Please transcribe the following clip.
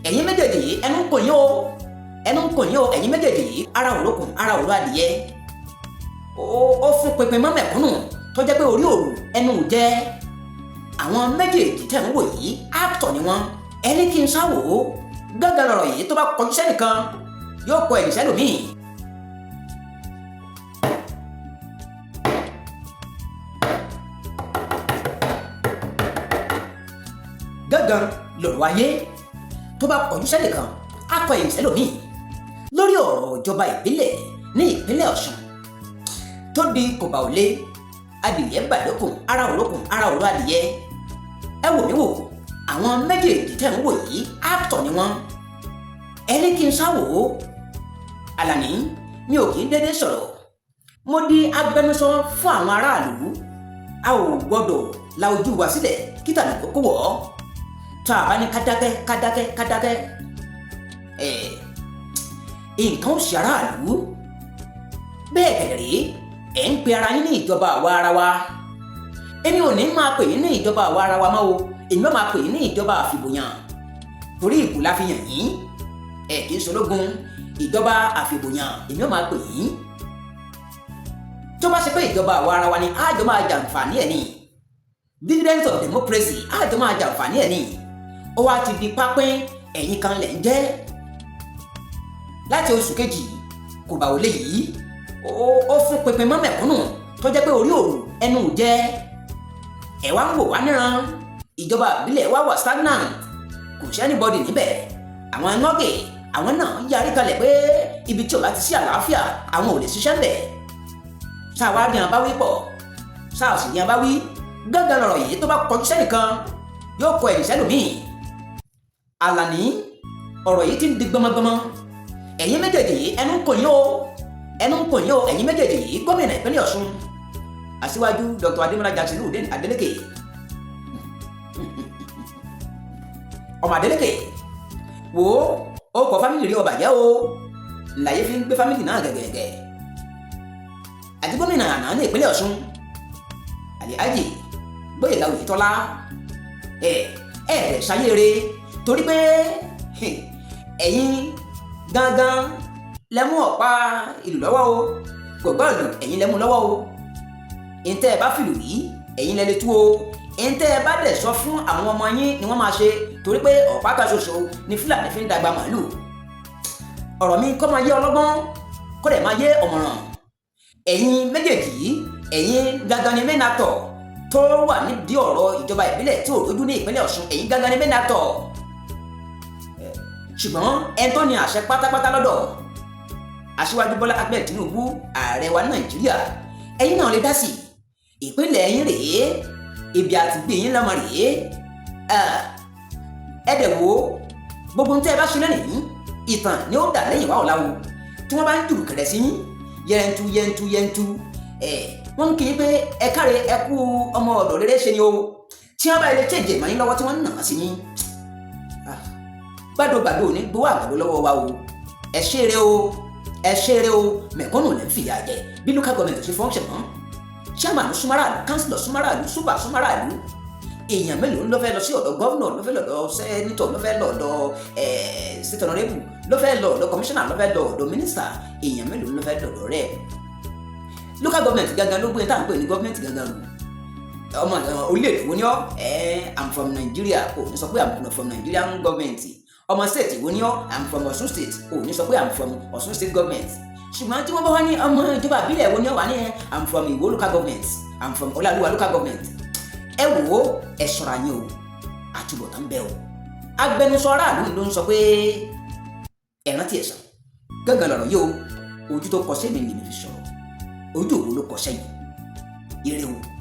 ẹ̀yin méjèèjì yìí ẹnu ń kò yín o ẹ̀yin méjèèjì yìí ara òrókùn ara òró adìyẹ ó fún pinpin mọ́ mẹ̀kúnnù tó jẹ́ pé orí òru ẹnu ò jẹ́ àwọn méjèèjì tẹ̀ ń wò yìí actor ni wọ́n ẹni kí n sáwò ó gángan lọ̀rọ̀ yìí tó bá kọjú sẹ́nìkan yóò kọ ẹ̀yìn sẹ́lòmíì. gángan lọ̀rọ̀ ayé tó bá kọjú sẹ́nìkan á kọ ẹ̀yìn sẹ́lòmíì lórí ọ̀rọ̀ ìjọba ìbílẹ̀ ní ìpínlẹ̀ Ọ̀ṣun tó di kòbá òlé adìyẹ bàdókùn ara òrókùn ara òró adìyẹ ẹ wò mí wò àwọn méjèèjì tẹ̀ ń wò yìí actor ni wọ́n ẹni kí n sáwò ó Àlàní mi ò kì í dédé sọ̀rọ̀ mo di agbẹnusọ fún àwọn aráàlú a ò gbọdọ̀ la ojú wa sílẹ̀ kí tàbí kókó wọ̀ ọ́ tá a bá ní kádákẹ́ nǹkan ó ṣe aráàlú bẹ́ẹ̀ gẹ̀rẹ́ ẹ̀ ń pe ara yín ní ìjọba àwa ara wa èmi ò ní máa pè yín ní ìjọba àwa ara wa mọ́ o èmi máa pè yín ní ìjọba àfìbòyàn torí ìbò la fi yàn yín ẹ kì í ṣológun ìjọba àfìbòyàn èmi máa pè yín tó bá ṣe pé ìjọba àwa ara wa ni àjọ máa jàǹfààní ẹ̀ ní dividends of democracy àjọ máa jàǹfààní ẹ̀ ní ó wá ti di pápín ẹ̀yin kan lẹ̀ ń jẹ́ láti oṣù kejì kò bá wọlé yìí ó fún pinpin mọ́ mẹ̀kúnnù tó jẹ́ pé orí òru ẹnu ò jẹ́ ẹ̀ wá ń wò wá níran ìjọba ìbílẹ̀ wá wà stagnant kò sí anybody níbẹ̀ àwọn nọ́ọ̀gì àwọn náà yarí kalẹ̀ pé ibi tí ò bá ti sí àlàáfíà àwọn ò lè ṣiṣẹ́ ńbẹ̀ ṣáà wá ní abáwí pọ̀ ṣáà sì ní abáwí gángan lọ̀rọ̀ yìí tó bá kọjú sẹ́nìkan yóò kọ ẹ̀yìn sẹ́lòmíì. Àlàní ọ̀rọ̀ yìí ti ń di gbọmọgbọmọ ẹ̀yin méjèèjì yìí ẹnu ń kò yín o ẹ̀yin méjèèjì yìí gómìnà ìpínlẹ̀ Ọ̀ṣun Aṣíwájú Dr. Adémọ́lá Jackson Adélékè ọmọ Adélékè wo ó kọ fámìlì rí ọba jẹ́ o láyé fi ń gbé fámìlì náà gẹ̀gẹ̀gẹ̀ àti gómìnà àná ní ìpínlẹ̀ Ọ̀ṣun Alhaji Gbóyèga Oyètọ́lá rẹ̀ ṣayére torí pé ẹ̀yin gángan lẹ́mú ọ̀pá ìlú lọ́wọ́ o gbọ̀gbọ́ọ̀lù ẹ̀yin lẹ́mú lọ́wọ́ o ìntẹ́ ẹ bá fìlù yìí ẹ̀yin lẹ́lẹ́ tú o ìntẹ́ ẹ bá dẹ̀ sọ fún àwọn ọmọ yín ni wọ́n máa ṣe torí pé ọ̀pá kan ṣoṣo ni Fúlàní fi ń dàgbà màálù ọ̀rọ̀ mi kọ́ máa yé ọlọ́gbọ́n kó dẹ̀ máa yé ọ̀mọ̀ràn ẹ̀yin méjèèjì yìí ẹ̀yin gángan ni main actor tó wà nídìí ọ̀rọ̀ ìjọba ìbílẹ̀ tí ò lójú ní ìpínlẹ̀ Ọ̀ṣun ẹ̀yin gángan ni main actor ṣùgbọ́n ẹni tó ní àṣẹ pátápátá lọ́dọ̀ Aṣíwájú Bọ́lá Ahmed Tinubu ààrẹ wa Nàìjíríà ẹ̀yin náà lè dá sí ìpínlẹ̀ yín rèé ibi àti gbé yín lọ́mọ rèé ẹ dẹ̀ wo gbogbo ohun tẹ́ ẹ bá ṣe lẹ́nìí ìtàn ni ó dà lẹ́yìn wá ọ̀la o tí wọ́n bá ń jùrù kẹ̀rẹ̀ sí yín yẹntu wọ́n ń kí yín pé ẹ káre ẹ kú ọmọ ọ̀dọ̀ rere ṣe ni o tí wọ́n bá ilé kéje ìmọ̀ yín lọ́wọ́ tí wọ́n ń nà á sí yín gbàdúgbàdú ò ní gbowó àgbàdo lọ́wọ́ wa o ẹ ṣeré o mẹ̀kúnnù lè ń fìyà jẹ bí local government ṣe function mọ́ chairman súnmọ́ràlú councillor súnmọ́ràlú super súnmọ́ràlú èèyàn mélòó ló fẹ́ lọ sí ọ̀dọ̀ governor ló fẹ́ lọ́dọ̀ senator ló fẹ́ lọ́dọ̀ state honorable ló fẹ́ lọ́dọ̀ commissioner ló fẹ́ lọ́dọ̀ minister èèyàn mélòó ló fẹ́ lọ́dọ̀ rẹ̀ local government gangan ló gbé tá à ń pè ní government gangan lò ọmọ orílẹ̀-èdè wo ni ọ́ I'm from Nigeria ò ní sọ pé I'm from Nigerian government ọmọ state wo ni ọ́ I'm from Ọ̀ṣun state ò ní sọ pé I'm from Ọ̀ṣun state government ṣùgbọ́n tí wọ́n bá wá ní ọmọ ìjọba àbílẹ̀ wo ni ọ́ wà ní I'm from Ìwó local government I'm from Ọláluwa local government ẹ wò ó ẹ ṣọ́ra yín o àtúbọ̀tán bẹ́ẹ̀ o agbẹnusọ aráàlú ló ń sọ pé ẹ̀rán tí ẹ̀ sàn gángan lọ̀rọ̀ yìí o ojú tó kọ sẹ́yìn ni mi fi sọ̀rọ̀ ojú òwò ló kọ sẹ́yìn ire o.